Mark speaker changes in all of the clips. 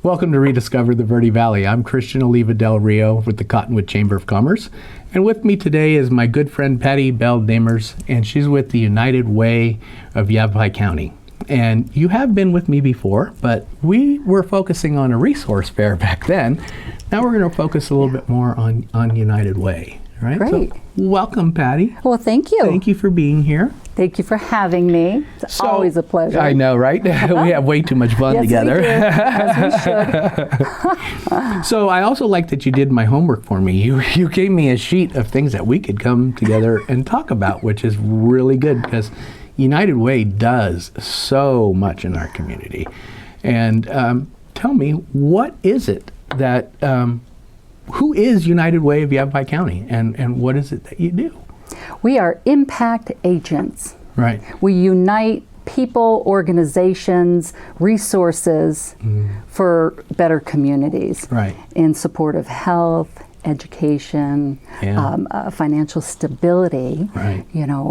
Speaker 1: Welcome to Rediscover the Verde Valley. I'm Christian Oliva Del Rio with the Cottonwood Chamber of Commerce. And with me today is my good friend Patty Bell Demers, and she's with the United Way of Yavapai County. And you have been with me before, but we were focusing on a resource fair back then. Now we're going to focus a little bit more on United Way. Right?
Speaker 2: Great.
Speaker 1: So, welcome, Patty.
Speaker 2: Well, thank you.
Speaker 1: Thank you for being here.
Speaker 2: Thank you for having me. It's always a pleasure.
Speaker 1: I know, right? We have way too much fun together.
Speaker 2: Yes, we should.
Speaker 1: So I also like that you did my homework for me. You gave me a sheet of things that we could come together and talk about, which is really good because United Way does so much in our community. And tell me, what is it that, who is United Way of Yavapai County, and what is it that you do?
Speaker 2: We are impact agents.
Speaker 1: Right.
Speaker 2: We unite people, organizations, resources for better communities.
Speaker 1: Right.
Speaker 2: In support of health, education, financial stability,
Speaker 1: right.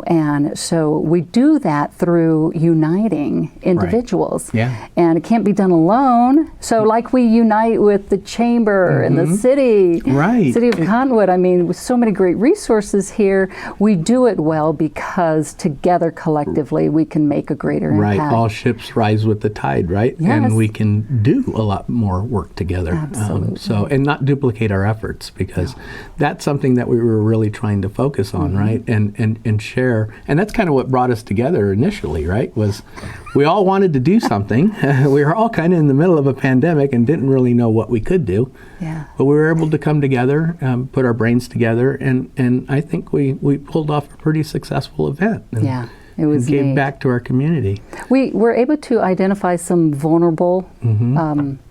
Speaker 2: And so we do that through uniting individuals.
Speaker 1: Right. Yeah.
Speaker 2: And it can't be done alone. So like we unite with the chamber and the city, City of Cottonwood, with so many great resources here, we do it well because together collectively we can make a greater impact.
Speaker 1: Right, all ships rise with the tide, right?
Speaker 2: Yes.
Speaker 1: And we can do a lot more work together.
Speaker 2: Absolutely.
Speaker 1: And not duplicate our efforts, because that's something that we were really trying to focus on, right? And share. And that's kind of what brought us together initially, right? Was we all wanted to do something. We were all kind of in the middle of a pandemic and didn't really know what we could do.
Speaker 2: Yeah.
Speaker 1: But we were able to come together, put our brains together, and I think we pulled off a pretty successful event. And,
Speaker 2: it was
Speaker 1: gave back to our community.
Speaker 2: We were able to identify some vulnerable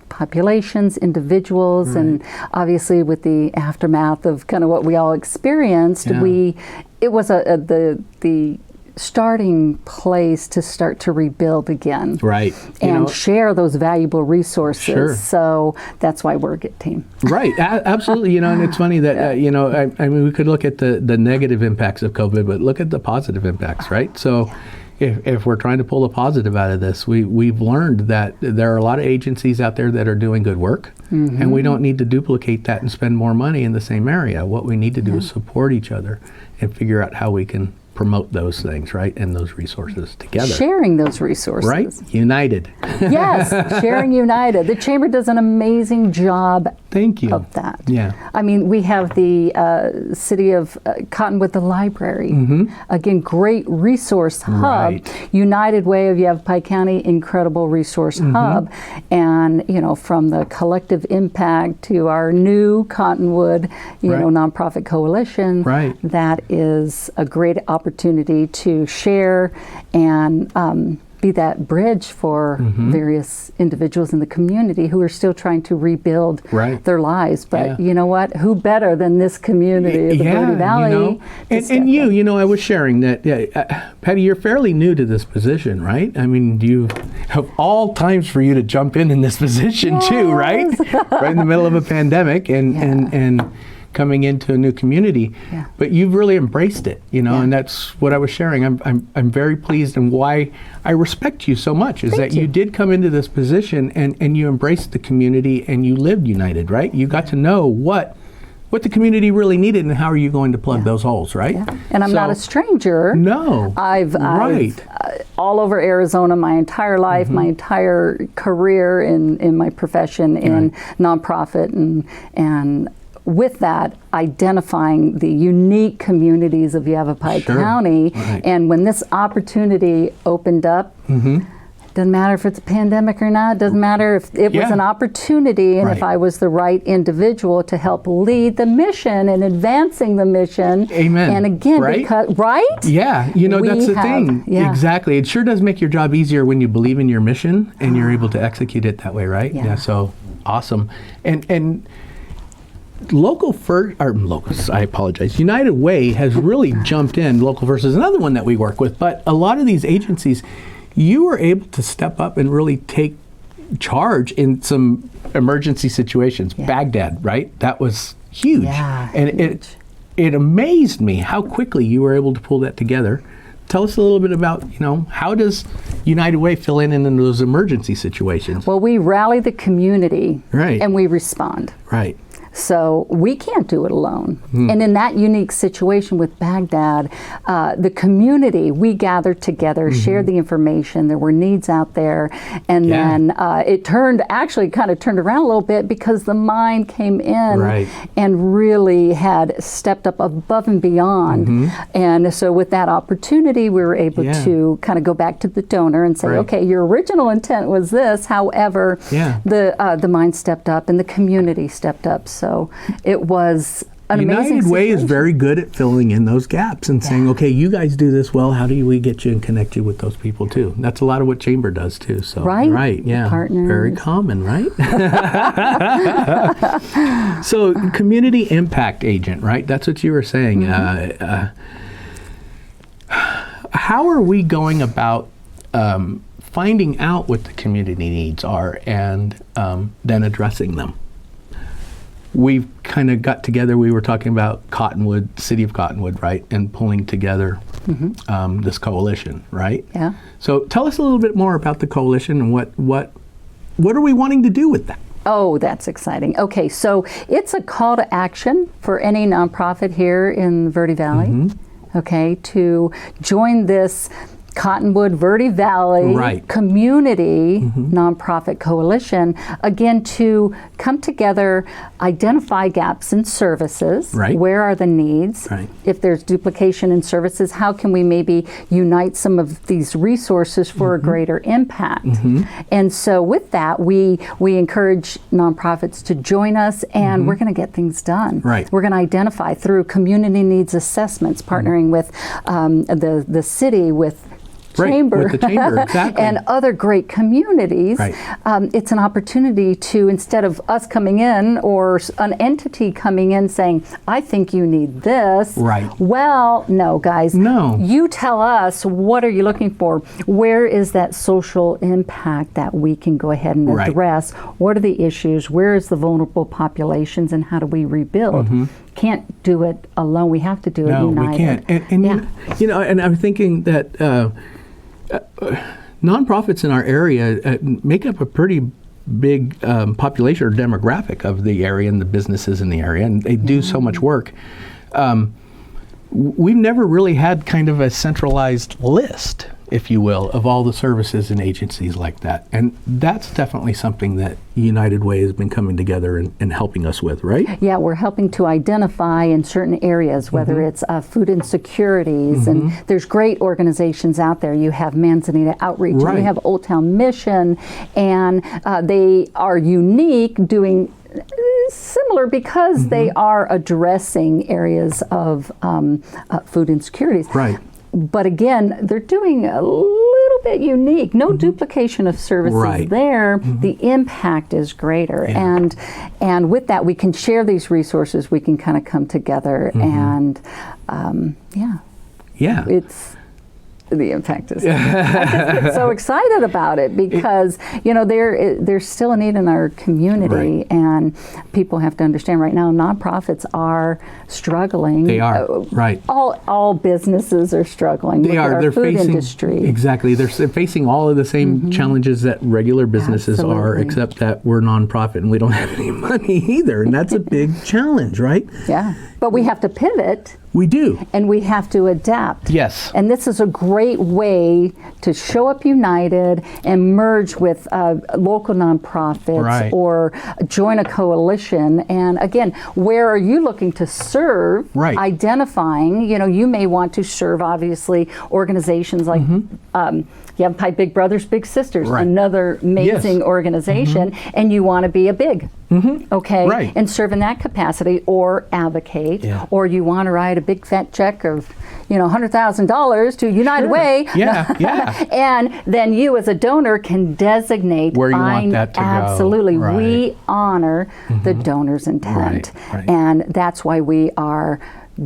Speaker 2: populations, individuals, and obviously with the aftermath of kind of what we all experienced, it was the starting place to start to rebuild again.
Speaker 1: Right.
Speaker 2: And share those valuable resources.
Speaker 1: Sure.
Speaker 2: So that's why we're a good team.
Speaker 1: Right. Absolutely. And it's funny that, we could look at the negative impacts of COVID, but look at the positive impacts, right? So if we're trying to pull a positive out of this, we've learned that there are a lot of agencies out there that are doing good work, and we don't need to duplicate that and spend more money in the same area. What we need to do is support each other and figure out how we can promote those things, right, and those resources together.
Speaker 2: Sharing those resources.
Speaker 1: Right? United.
Speaker 2: Yes, sharing united. The Chamber does an amazing job
Speaker 1: Thank you.
Speaker 2: of that.
Speaker 1: Yeah.
Speaker 2: We have the City of Cottonwood, the library. Again, great resource hub.
Speaker 1: Right.
Speaker 2: United Way of Yavapai County, incredible resource hub. And, from the collective impact to our new Cottonwood, nonprofit coalition, that is a great opportunity to share and be that bridge for various individuals in the community who are still trying to rebuild their lives. But you know what? Who better than this community of the Verde Valley?
Speaker 1: And you, I was sharing that, Patty, you're fairly new to this position, right? You have all times for you to jump in this position too, right? Right in the middle of a pandemic and coming into a new community, but you've really embraced it, and that's what I was sharing. I'm very pleased, and why I respect you so much is that you did come into this position and you embraced the community and you lived united, right? You got to know what the community really needed and how are you going to plug those holes, right?
Speaker 2: And I'm not a stranger.
Speaker 1: No.
Speaker 2: I've all over Arizona my entire life, my entire career in my profession in nonprofit and with that, identifying the unique communities of Yavapai County. And when this opportunity opened up, doesn't matter if it's a pandemic or not, doesn't matter if it was an opportunity and if I was the right individual to help lead the mission and advancing the mission.
Speaker 1: Amen.
Speaker 2: And again, because,
Speaker 1: Yeah, that's the thing. Exactly. It sure does make your job easier when you believe in your mission and you're able to execute it that way, right? Yeah, so awesome. And Local First, I apologize. United Way has really jumped in. Local First is another one that we work with, but a lot of these agencies, you were able to step up and really take charge in some emergency situations. Baghdad, right? That was huge. And it amazed me how quickly you were able to pull that together. tell us a little bit about, how does United Way fill in those emergency situations?
Speaker 2: Well, we rally the community,
Speaker 1: Right.
Speaker 2: and we respond.
Speaker 1: Right.
Speaker 2: So we can't do it alone. And in that unique situation with Baghdad, the community, we gathered together, shared the information. There were needs out there. And then it kind of turned around a little bit because the mine came in and really had stepped up above and beyond. And so with that opportunity, we were able to kind of go back to the donor and say, okay, your original intent was this. However, the mine stepped up and the community stepped up. So it was an amazing
Speaker 1: United Way is
Speaker 2: situation.
Speaker 1: very good at filling in those gaps and saying, okay, you guys do this well. How do we get you and connect you with those people too? That's a lot of what Chamber does too. So yeah,
Speaker 2: partners.
Speaker 1: Very common, right? So community impact agent, right? That's what you were saying. How are we going about finding out what the community needs are and then addressing them? We've kind of got together, we were talking about Cottonwood, City of Cottonwood, right? And pulling together this coalition, right?
Speaker 2: Yeah.
Speaker 1: So tell us a little bit more about the coalition and what are we wanting to do with that?
Speaker 2: Oh, that's exciting. Okay, so it's a call to action for any nonprofit here in the Verde Valley, okay, to join this Cottonwood Verde Valley community nonprofit coalition, again, to come together, identify gaps in services. Where are the needs? If there's duplication in services, how can we maybe unite some of these resources for a greater impact? And so with that, we encourage nonprofits to join us, and we're going to get things done. We're going to identify through community needs assessments, partnering with the city, with Chamber,
Speaker 1: with the Chamber, exactly.
Speaker 2: and other great communities. It's an opportunity to, instead of us coming in or an entity coming in saying, I think you need this. Well, no, guys.
Speaker 1: No.
Speaker 2: You tell us, what are you looking for? Where is that social impact that we can go ahead and address? What are the issues? Where is the vulnerable populations, and how do we rebuild? Can't do it alone. We have to do it united.
Speaker 1: No, we can't. And and I'm thinking that nonprofits in our area make up a pretty big population or demographic of the area and the businesses in the area, and they do so much work. We've never really had kind of a centralized list, if you will, of all the services and agencies like that. And that's definitely something that United Way has been coming together and helping us with, right? Yeah,
Speaker 2: we're helping to identify in certain areas, whether it's food insecurities, and there's great organizations out there. You have Manzanita Outreach, and you have Old Town Mission, and they are unique, doing similar because they are addressing areas of food insecurities. But again, they're doing a little bit unique. No duplication of services there. The impact is greater. And with that, we can share these resources. We can kind of come together and it's the impact is. I just get so excited about it because there's still a need in our community, and people have to understand right now nonprofits are struggling.
Speaker 1: They are
Speaker 2: All businesses are struggling.
Speaker 1: They are. They're
Speaker 2: food
Speaker 1: facing
Speaker 2: industry.
Speaker 1: Exactly. They're facing all of the same challenges that regular businesses are, except that we're nonprofit and we don't have any money either, and that's a big challenge, right?
Speaker 2: Yeah. But we have to pivot.
Speaker 1: We do.
Speaker 2: And we have to adapt.
Speaker 1: Yes.
Speaker 2: And this is a great way to show up united and merge with local nonprofits or join a coalition. And again, where are you looking to serve? Identifying, you may want to serve, obviously, organizations like Yavapai Big Brothers, Big Sisters, another amazing organization, and you want to be a big. And serve in that capacity or advocate, or you want to write a big fat check of, $100,000 to United Way. And then you as a donor can designate
Speaker 1: where you want that to go.
Speaker 2: Absolutely. We honor the donor's intent. And that's why we are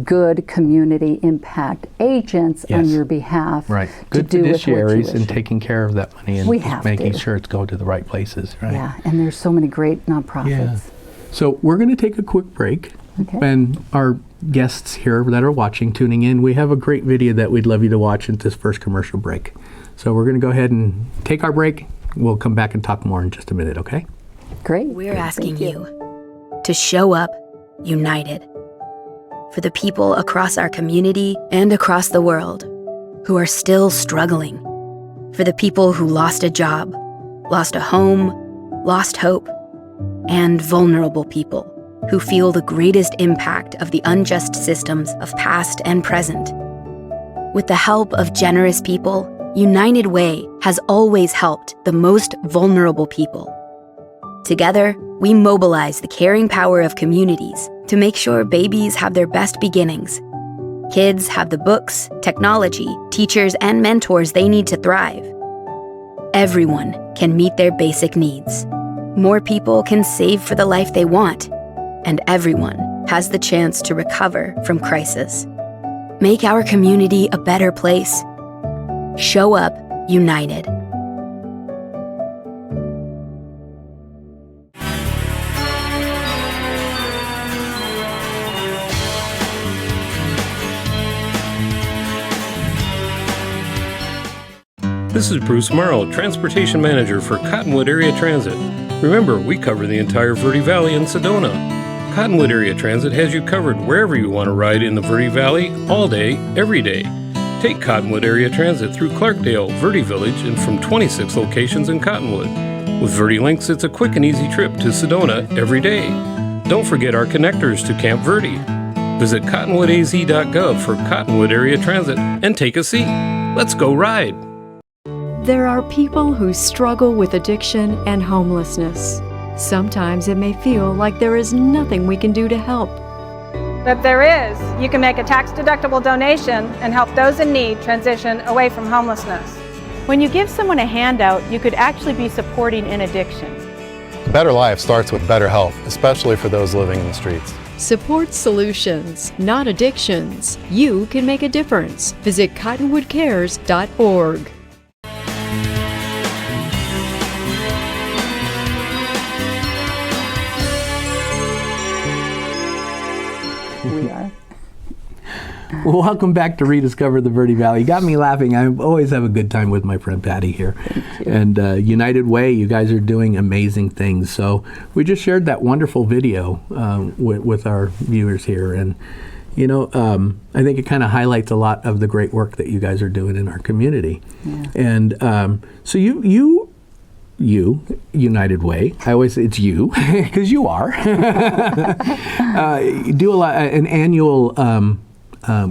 Speaker 2: good community impact agents on your behalf.
Speaker 1: Good fiduciaries and taking care of that money and making sure it's going to the right places.
Speaker 2: Yeah, and there's so many great nonprofits.
Speaker 1: So we're going to take a quick break. and our guests here that are watching, tuning in, we have a great video that we'd love you to watch at this first commercial break. So we're going to go ahead and take our break. We'll come back and talk more in just a minute, okay?
Speaker 2: Great.
Speaker 3: We're asking you to show up united for the people across our community and across the world who are still struggling, for the people who lost a job, lost a home, lost hope, and vulnerable people who feel the greatest impact of the unjust systems of past and present. With the help of generous people, United Way has always helped the most vulnerable people. Together, we mobilize the caring power of communities to make sure babies have their best beginnings. Kids have the books, technology, teachers, and mentors they need to thrive. Everyone can meet their basic needs. More people can save for the life they want, and everyone has the chance to recover from crisis. Make our community a better place. Show up united.
Speaker 4: This is Bruce Morrow, Transportation Manager for Cottonwood Area Transit. Remember, we cover the entire Verde Valley and Sedona. Cottonwood Area Transit has you covered wherever you want to ride in the Verde Valley, all day, every day. Take Cottonwood Area Transit through Clarkdale, Verde Village, and from 26 locations in Cottonwood. With Verde Links, it's a quick and easy trip to Sedona every day. Don't forget our connectors to Camp Verde. Visit cottonwoodaz.gov for Cottonwood Area Transit and take a seat. Let's go ride.
Speaker 5: There are people who struggle with addiction and homelessness. Sometimes it may feel like there is nothing we can do to help.
Speaker 6: But there is. You can make a tax-deductible donation and help those in need transition away from homelessness.
Speaker 7: When you give someone a handout, you could actually be supporting an addiction.
Speaker 8: A better life starts with better health, especially for those living in the streets.
Speaker 5: Support solutions, not addictions. You can make a difference. Visit cottonwoodcares.org.
Speaker 2: We are.
Speaker 1: Well, welcome back to Rediscover the Verde Valley. You got me laughing. I always have a good time with my friend Patty here. And United Way, you guys are doing amazing things. So we just shared that wonderful video with our viewers here. And, you know, I think it kind of highlights a lot of the great work that you guys are doing in our community. Yeah. And so you, United Way, I always say it's you, because you are, do an annual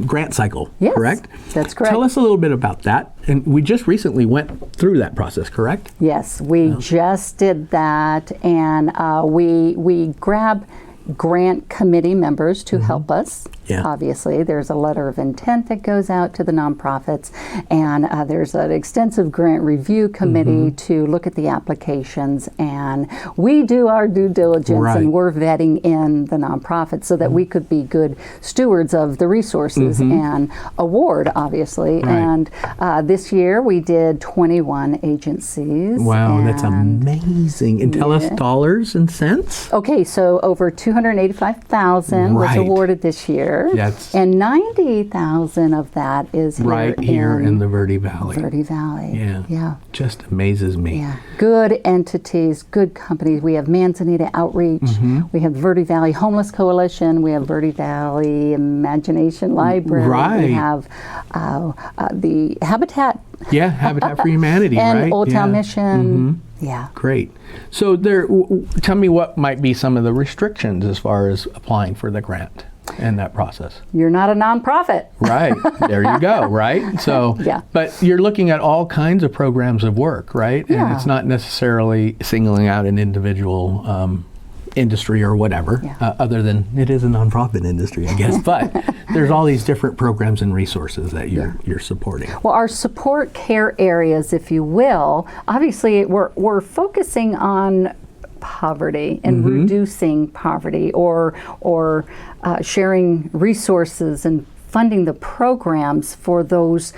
Speaker 1: grant cycle,
Speaker 2: yes,
Speaker 1: correct?
Speaker 2: That's correct.
Speaker 1: Tell us a little bit about that. And we just recently went through that process, correct?
Speaker 2: Yes, we just did that, and we grab grant committee members to help us. Yeah. Obviously, there's a letter of intent that goes out to the nonprofits, and there's an extensive grant review committee to look at the applications, and we do our due diligence, and we're vetting in the nonprofits so that we could be good stewards of the resources and award, obviously. And this year we did 21 agencies.
Speaker 1: Wow, that's amazing. And tell us dollars and cents?
Speaker 2: Okay, so over $285,000 was awarded this year.
Speaker 1: Yes.
Speaker 2: And $90,000 of that is
Speaker 1: here in the Verde Valley.
Speaker 2: Verde Valley.
Speaker 1: Yeah.
Speaker 2: Yeah.
Speaker 1: Just amazes me.
Speaker 2: Yeah. Good entities, good companies. We have Manzanita Outreach. We have Verde Valley Homeless Coalition. We have Verde Valley Imagination Library.
Speaker 1: Right.
Speaker 2: We have the Habitat.
Speaker 1: Yeah, Habitat for Humanity,
Speaker 2: and
Speaker 1: right?
Speaker 2: Old Town Mission. Yeah.
Speaker 1: Great. So tell me what might be some of the restrictions as far as applying for the grant and that process.
Speaker 2: You're not a nonprofit.
Speaker 1: Right. There you go, right? So,
Speaker 2: yeah.
Speaker 1: But you're looking at all kinds of programs of work, right?
Speaker 2: Yeah.
Speaker 1: And it's not necessarily singling out an individual industry or whatever, other than it is a nonprofit industry, I guess. But there's all these different programs and resources that you're supporting.
Speaker 2: Well, our support care areas, if you will, obviously we're focusing on poverty and reducing poverty, or sharing resources and funding the programs for those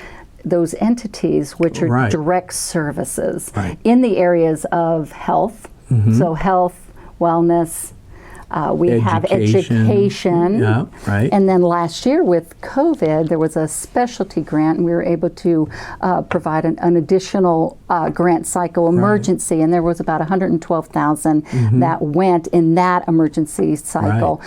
Speaker 2: entities which are direct services in the areas of health. So health, wellness, We have education.
Speaker 1: Yeah, right.
Speaker 2: And then last year with COVID, there was a specialty grant, and we were able to provide an additional grant cycle emergency, and there was about 112,000 that went in that emergency cycle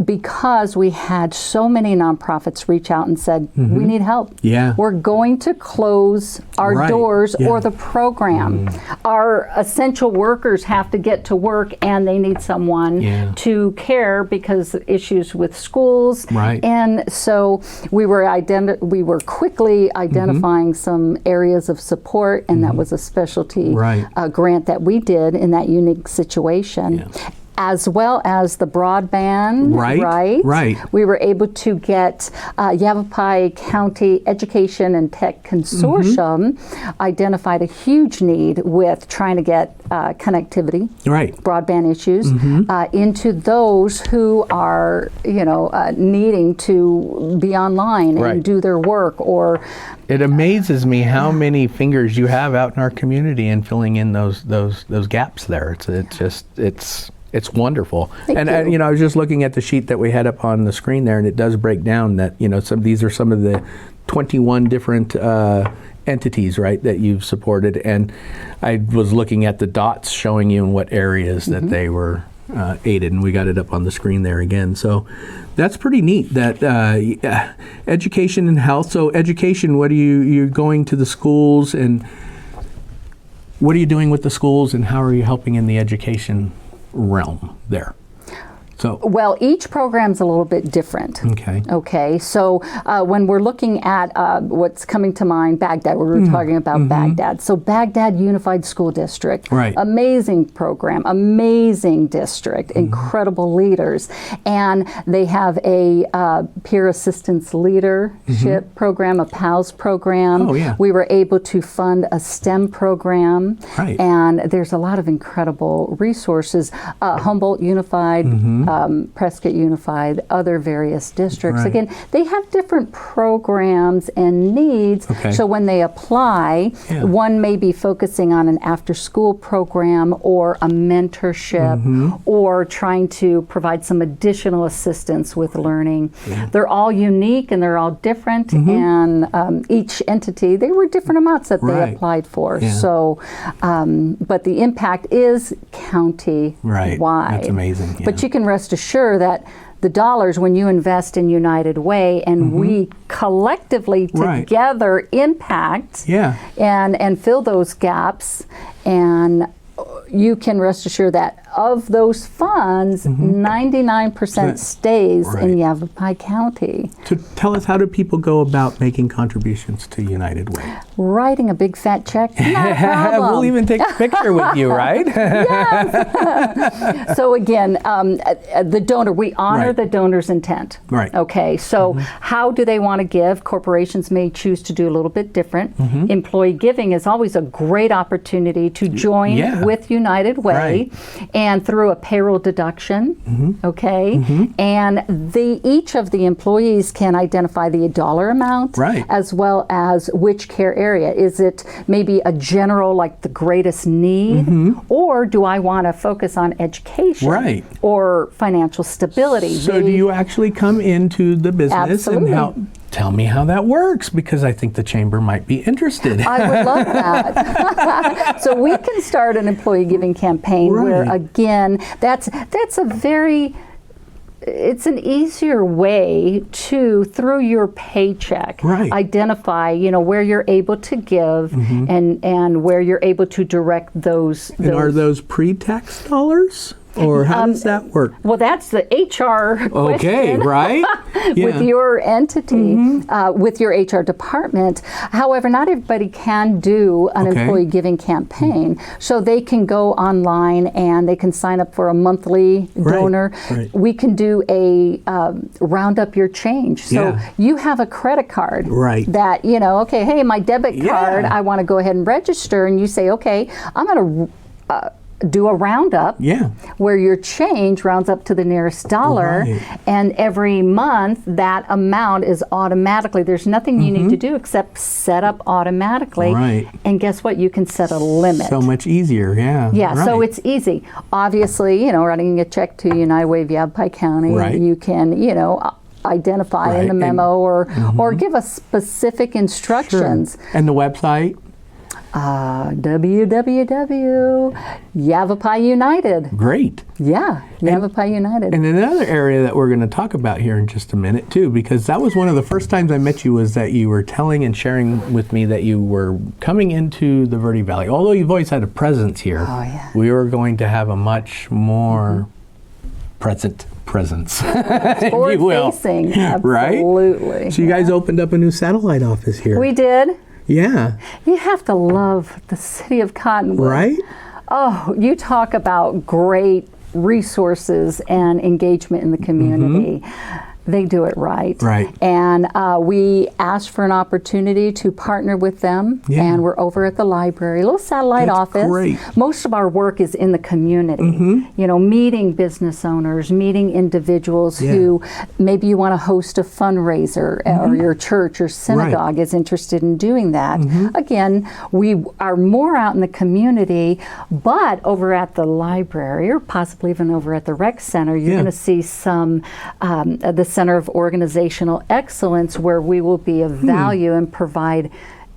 Speaker 2: because we had so many nonprofits reach out and said, we need help.
Speaker 1: Yeah.
Speaker 2: We're going to close our doors or the program. Our essential workers have to get to work, and they need someone to care because of issues with schools.
Speaker 1: Right.
Speaker 2: And so we were quickly identifying some areas of support, and that was a specialty grant that we did in that unique situation. As well as the broadband, right? We were able to get Yavapai County Education and Tech Consortium identified a huge need with trying to get connectivity, broadband issues, into those who are, needing to be online and do their work. Or
Speaker 1: it amazes me how many fingers you have out in our community in filling in those gaps there. It's wonderful. I was just looking at the sheet that we had up on the screen there, and it does break down that, these are some of the 21 different entities, right, that you've supported. And I was looking at the dots showing you in what areas that they were aided, and we got it up on the screen there again. So that's pretty neat, that education and health. So education, what are you're going to the schools, and what are you doing with the schools, and how are you helping in the education realm there? Well,
Speaker 2: each program's a little bit different. Okay. So when we're looking at what's coming to mind, Baghdad, we were talking about Baghdad. So Baghdad Unified School District, amazing program, amazing district, incredible leaders. And they have a peer assistance leadership program, a PALS program. We were able to fund a STEM program. And there's a lot of incredible resources. Humboldt Unified, Prescott Unified, other various districts. Again, they have different programs and needs. So when they apply, one may be focusing on an after-school program or a mentorship or trying to provide some additional assistance with learning. They're all unique and they're all different, and each entity, they were different amounts that they applied for. So, but the impact is county-wide.
Speaker 1: That's amazing.
Speaker 2: But you can rest assured that the dollars, when you invest in United Way and we collectively together impact and fill those gaps, and you can rest assured that of those funds, 99% stays in Yavapai County.
Speaker 1: So tell us, how do people go about making contributions to United Way?
Speaker 2: Writing a big fat check, not a problem.
Speaker 1: We'll even take a picture with you, right?
Speaker 2: Yes. So again, the donor, we honor the donor's intent. Okay, so how do they want to give? Corporations may choose to do a little bit different. Employee giving is always a great opportunity to join with United Way. And through a payroll deduction, and each of the employees can identify the dollar amount, as well as which care area. Is it maybe a general, like the greatest need, or do I want to focus on education or financial stability?
Speaker 1: So do you actually come into the business and help? Tell me how that works, because I think the chamber might be interested.
Speaker 2: I would love that. So we can start an employee giving campaign where, again, it's an easier way to, through your paycheck, identify, where you're able to give and where you're able to direct those.
Speaker 1: And are those pre-tax dollars? Or how does that work?
Speaker 2: Well, that's the HR question. With your entity, with your HR department. However, not everybody can do an employee giving campaign. So they can go online and they can sign up for a monthly donor. We can do a round up your change. So you have a credit card that, hey, my debit card, I want to go ahead and register. And you say, okay, I'm going to do a roundup where your change rounds up to the nearest dollar, and every month that amount is automatically, there's nothing you need to do except set up automatically. And guess what? You can set a limit.
Speaker 1: So much easier,
Speaker 2: so it's easy. Obviously, you know, writing a check to United Way of Yavapai County, you can, you know, identify in the memo or give us specific instructions.
Speaker 1: And the website?
Speaker 2: www.Yavapai United.
Speaker 1: Great.
Speaker 2: Yeah, Yavapai United.
Speaker 1: And another area that we're going to talk about here in just a minute too, because that was one of the first times I met you, was that you were telling and sharing with me that you were coming into the Verde Valley. Although you've always had a presence here, we were going to have a much more presence, if you will.
Speaker 2: Facing, absolutely.
Speaker 1: Right? So you guys opened up a new satellite office here.
Speaker 2: We did.
Speaker 1: Yeah.
Speaker 2: You have to love the city of Cottonwood.
Speaker 1: Right?
Speaker 2: Oh, you talk about great resources and engagement in the community. They do it right. And we asked for an opportunity to partner with them, and we're over at the library, a little satellite office.
Speaker 1: Great.
Speaker 2: Most of our work is in the community, you know, meeting business owners, meeting individuals who maybe you want to host a fundraiser, or your church or synagogue is interested in doing that. Again, we are more out in the community, but over at the library, or possibly even over at the rec center, you're going to see some the Center of Organizational Excellence, where we will be of value and provide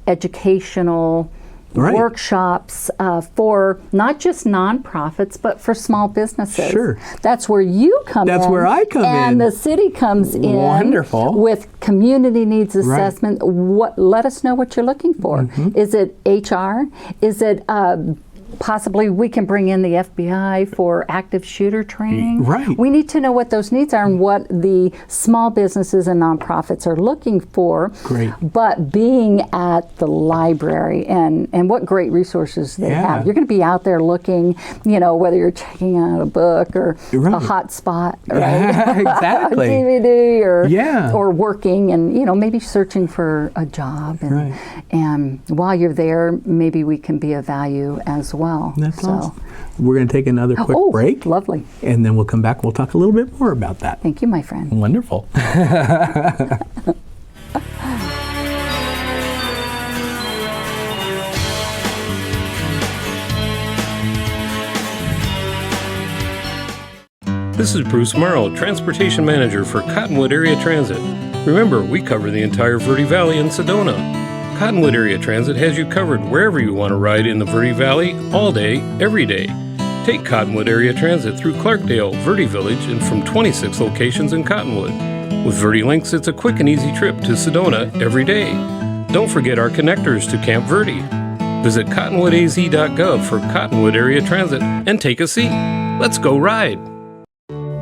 Speaker 2: educational workshops for not just nonprofits, but for small businesses. That's where you come in.
Speaker 1: That's where I come in.
Speaker 2: And the city comes in.
Speaker 1: Wonderful.
Speaker 2: With community needs assessment. Let us know what you're looking for. Is it HR? Is it possibly we can bring in the FBI for active shooter training. We need to know what those needs are and what the small businesses and nonprofits are looking for. But being at the library and what great resources they have. You're going to be out there looking, you know, whether you're checking out a book or a hot spot,
Speaker 1: exactly.
Speaker 2: DVD or working and, you know, maybe searching for a job. And while you're there, maybe we can be of value as well.
Speaker 1: That's awesome. We're going to take another quick break.
Speaker 2: Lovely.
Speaker 1: And then we'll come back. We'll talk a little bit more about that.
Speaker 2: Thank you, my friend.
Speaker 1: Wonderful.
Speaker 4: This is Bruce Morrow, Transportation Manager for Cottonwood Area Transit. Remember, we cover the entire Verde Valley and Sedona. Cottonwood Area Transit has you covered wherever you want to ride in the Verde Valley, all day, every day. Take Cottonwood Area Transit through Clarkdale, Verde Village, and from 26 locations in Cottonwood. With Verde Links, it's a quick and easy trip to Sedona every day. Don't forget our connectors to Camp Verde. Visit cottonwoodaz.gov for Cottonwood Area Transit and take a seat. Let's go ride.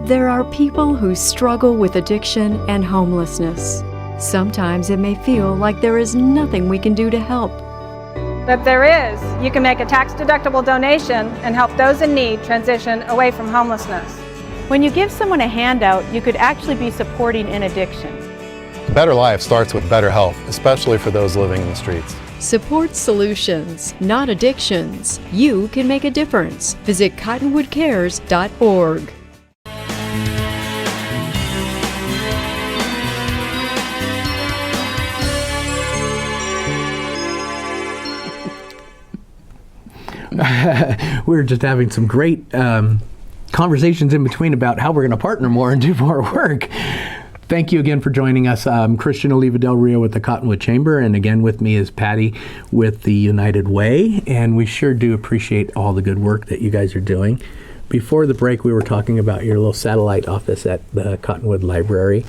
Speaker 5: There are people who struggle with addiction and homelessness. Sometimes it may feel like there is nothing we can do to help.
Speaker 6: But there is. You can make a tax-deductible donation and help those in need transition away from homelessness.
Speaker 7: When you give someone a handout, you could actually be supporting an addiction.
Speaker 8: A better life starts with better health, especially for those living in the streets.
Speaker 5: Support solutions, not addictions. You can make a difference. Visit cottonwoodcares.org.
Speaker 1: We're just having some great conversations in between about how we're going to partner more and do more work. Thank you again for joining us. I'm Christian Oliva Del Rio with the Cottonwood Chamber, and again with me is Patty with the United Way, and we sure do appreciate all the good work that you guys are doing. Before the break, we were talking about your little satellite office at the Cottonwood Library.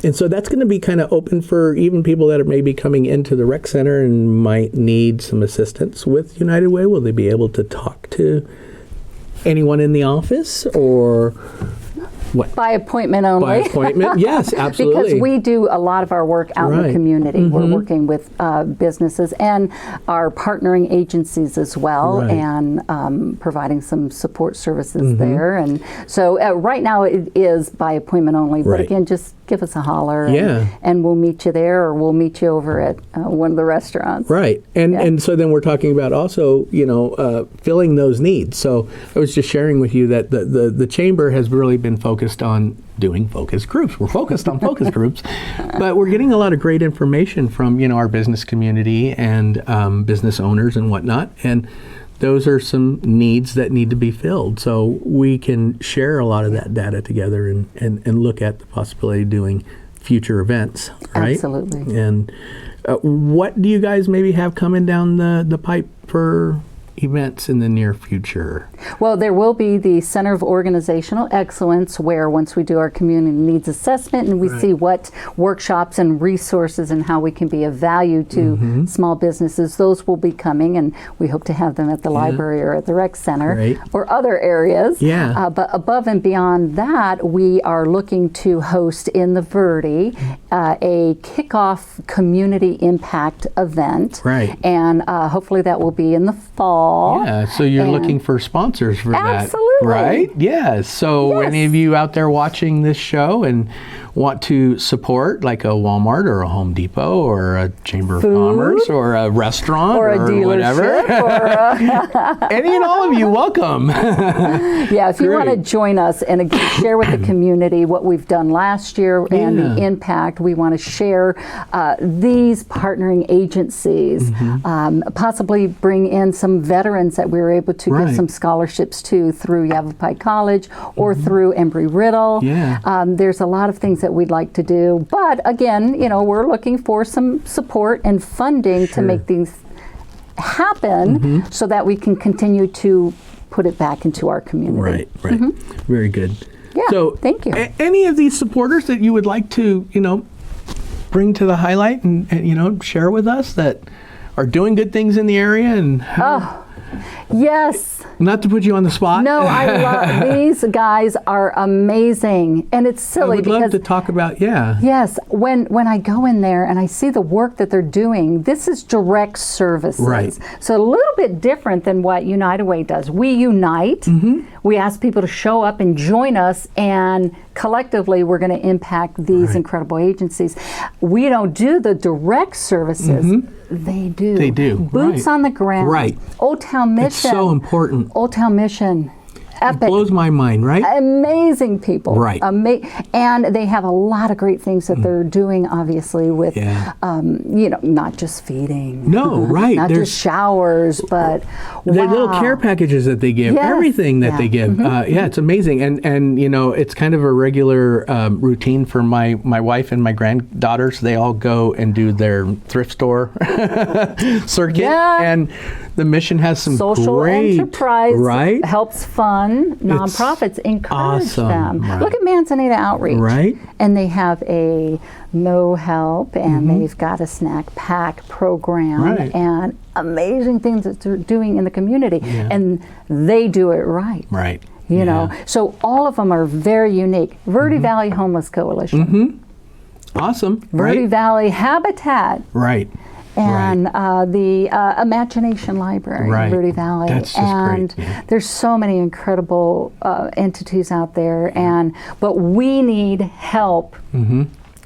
Speaker 1: And so that's going to be kind of open for even people that are maybe coming into the rec center and might need some assistance with United Way. Will they be able to talk to anyone in the office, or what?
Speaker 2: By appointment only.
Speaker 1: By appointment, yes, absolutely.
Speaker 2: Because we do a lot of our work out in the community. We're working with businesses and our partnering agencies as well, and providing some support services there. And so right now it is by appointment only, but again, just give us a holler.
Speaker 1: Yeah.
Speaker 2: And we'll meet you there, or we'll meet you over at one of the restaurants.
Speaker 1: Right. And so then we're talking about also, filling those needs. So I was just sharing with you that the chamber has really been focused on doing focus groups. We're focused on focus groups, but we're getting a lot of great information from, our business community and business owners and whatnot. And those are some needs that need to be filled. So we can share a lot of that data together and look at the possibility of doing future events, right?
Speaker 2: Absolutely.
Speaker 1: And what do you guys maybe have coming down the pipe for events in the near future?
Speaker 2: Well, there will be the Center of Organizational Excellence, where once we do our community needs assessment and we see what workshops and resources and how we can be of value to small businesses, those will be coming, and we hope to have them at the library or at the rec center or other areas.
Speaker 1: Yeah.
Speaker 2: But above and beyond that, we are looking to host in the Verde a kickoff community impact event.
Speaker 1: Right.
Speaker 2: And hopefully that will be in the fall.
Speaker 1: Yeah, so you're looking for sponsors for that,
Speaker 2: Absolutely.
Speaker 1: right? Yeah, so any of you out there watching this show and want to support like a Walmart or a Home Depot or a Chamber of Commerce or a restaurant
Speaker 2: or a dealership
Speaker 1: whatever, any and all of you, welcome.
Speaker 2: Yeah, if you want to join us and again share with the community what we've done last year and the impact, we want to share these partnering agencies, possibly bring in some veterans that we were able to give some scholarships to through Yavapai College or through Embry-Riddle.
Speaker 1: Yeah.
Speaker 2: There's a lot of things that we'd like to do, but again, we're looking for some support and funding to make these happen so that we can continue to put it back into our community.
Speaker 1: Right. Very good.
Speaker 2: Yeah,
Speaker 1: so
Speaker 2: thank you.
Speaker 1: Any of these supporters that you would like to, bring to the highlight and share with us that are doing good things in the area and
Speaker 2: Yes.
Speaker 1: Not to put you on the spot.
Speaker 2: No, I love these guys are amazing, and it's silly
Speaker 1: I would
Speaker 2: because
Speaker 1: love to talk about
Speaker 2: Yes, when I go in there and I see the work that they're doing, this is direct services.
Speaker 1: Right.
Speaker 2: So a little bit different than what United Way does. We unite. We ask people to show up and join us, and collectively we're going to impact these incredible agencies. We don't do the direct services. They do.
Speaker 1: They do.
Speaker 2: Boots on the ground.
Speaker 1: Right.
Speaker 2: Old Town Mission.
Speaker 1: It's so important.
Speaker 2: Old Town Mission. Epic.
Speaker 1: It blows my mind, right?
Speaker 2: Amazing people.
Speaker 1: Right.
Speaker 2: And they have a lot lot of great things that they're doing, obviously, with, not just feeding.
Speaker 1: No, right.
Speaker 2: Not just showers, but
Speaker 1: the little care packages that they give, everything that they give. It's amazing. And it's kind of a regular routine for my wife and my granddaughters. They all go and do their thrift store circuit. And the mission has some
Speaker 2: social
Speaker 1: great
Speaker 2: enterprise,
Speaker 1: right?
Speaker 2: Helps fund nonprofits, encourage them.
Speaker 1: Right.
Speaker 2: Look at Manzanita Outreach,
Speaker 1: right?
Speaker 2: And they have a No Help, and they've got a snack pack program, and amazing things that they're doing in the community, and they do it right.
Speaker 1: Right.
Speaker 2: You know, so all of them are very unique. Verde Valley Homeless Coalition.
Speaker 1: Awesome.
Speaker 2: Verde Valley Habitat.
Speaker 1: Right.
Speaker 2: And the Imagination Library in Verde Valley.
Speaker 1: That's just
Speaker 2: and
Speaker 1: great.
Speaker 2: There's so many incredible entities out there, but we need help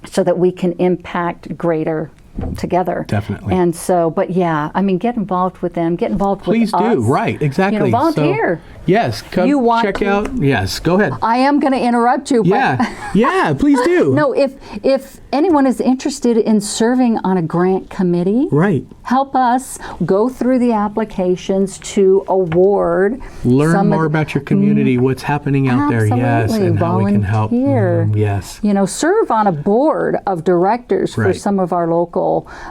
Speaker 2: so that we can impact greater together.
Speaker 1: Definitely.
Speaker 2: And so, but get involved with them, get involved
Speaker 1: Please
Speaker 2: with us.
Speaker 1: do, right, exactly.
Speaker 2: Volunteer.
Speaker 1: So, yes, come check out. Yes, go ahead.
Speaker 2: I am going to interrupt you.
Speaker 1: Yeah, please do.
Speaker 2: No, if anyone is interested in serving on a grant committee, help us go through the applications to award.
Speaker 1: Learn more about your community, what's happening out there, yes, and how we can help. Yes.
Speaker 2: Serve on a board of directors for some of our local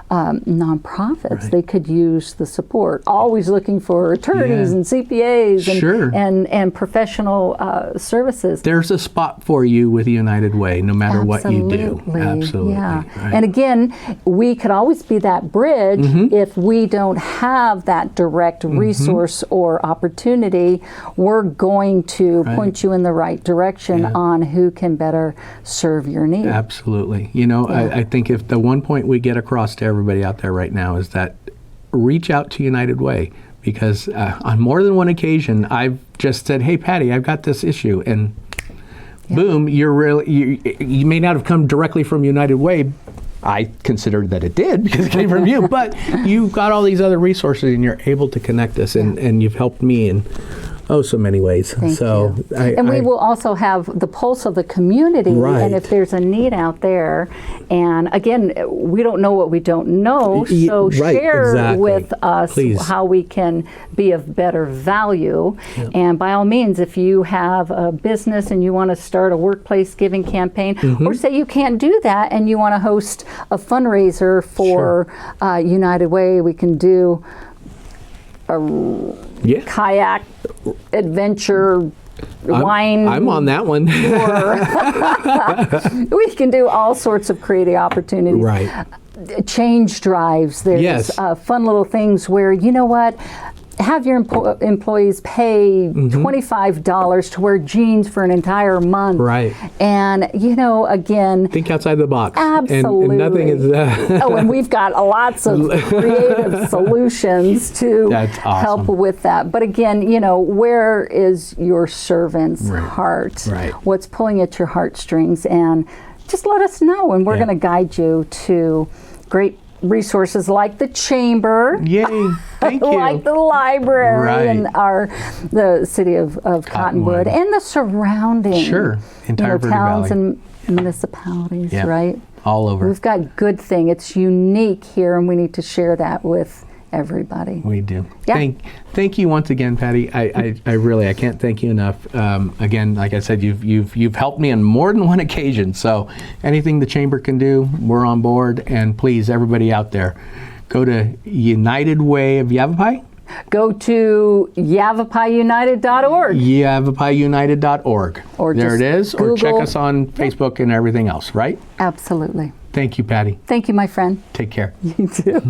Speaker 2: nonprofits. They could use the support. Always looking for attorneys and CPAs and professional services.
Speaker 1: There's a spot for you with United Way, no matter what you do. Absolutely.
Speaker 2: Yeah. Right. And again, we could always be that bridge if we don't have that direct resource or opportunity. We're going to point you in the right direction on who can better serve your needs.
Speaker 1: Absolutely. I think if the one point we get across to everybody out there right now is that reach out to United Way, because on more than one occasion I've just said, hey Patty, I've got this issue, and boom, you may not have come directly from United Way. I considered that it did because it came from you, but you've got all these other resources and you're able to connect us, and you've helped me in so many ways.
Speaker 2: Thank you. And we will also have the pulse of the community,
Speaker 1: Right.
Speaker 2: and if there's a need out there, and again, we don't know what we don't know, so
Speaker 1: Right,
Speaker 2: share
Speaker 1: exactly.
Speaker 2: with us
Speaker 1: Please.
Speaker 2: how we can be of better value. And by all means, if you have a business and you want to start a workplace giving campaign, or say you can't do that and you want to host a fundraiser for United Way, we can do a kayak adventure wine.
Speaker 1: I'm on that one.
Speaker 2: We can do all sorts of creative opportunities.
Speaker 1: Right.
Speaker 2: Change drives. There's fun little things where, you know what, have your employees pay $25 to wear jeans for an entire month.
Speaker 1: Right.
Speaker 2: And, you know, again,
Speaker 1: Think outside the box.
Speaker 2: absolutely.
Speaker 1: And nothing is.
Speaker 2: And we've got lots of creative solutions to
Speaker 1: That's awesome.
Speaker 2: help with that. But again, you know, where is your servant's heart?
Speaker 1: Right.
Speaker 2: What's pulling at your heartstrings? And just let us know, and we're going to guide you to great resources like the chamber.
Speaker 1: Yay! Thank you.
Speaker 2: Like the library
Speaker 1: Right.
Speaker 2: and the city of Cottonwood and the surrounding
Speaker 1: Entire Verde
Speaker 2: towns
Speaker 1: Valley.
Speaker 2: and municipalities, right?
Speaker 1: All over.
Speaker 2: We've got good thing. It's unique here, and we need to share that with everybody.
Speaker 1: We do.
Speaker 2: Yeah.
Speaker 1: Thank you once again, Patty. I really can't thank you enough. Again, like I said, you've helped me on more than one occasion. So anything the chamber can do, we're on board. And please, everybody out there, go to United Way of Yavapai.
Speaker 2: Go to yavapaiunited.org.
Speaker 1: Yavapaiunited.org.
Speaker 2: Or
Speaker 1: there
Speaker 2: just
Speaker 1: it is. Or check
Speaker 2: Google.
Speaker 1: us on Facebook and everything else, right?
Speaker 2: Absolutely.
Speaker 1: Thank you, Patty.
Speaker 2: Thank you, my friend.
Speaker 1: Take care.
Speaker 2: You too.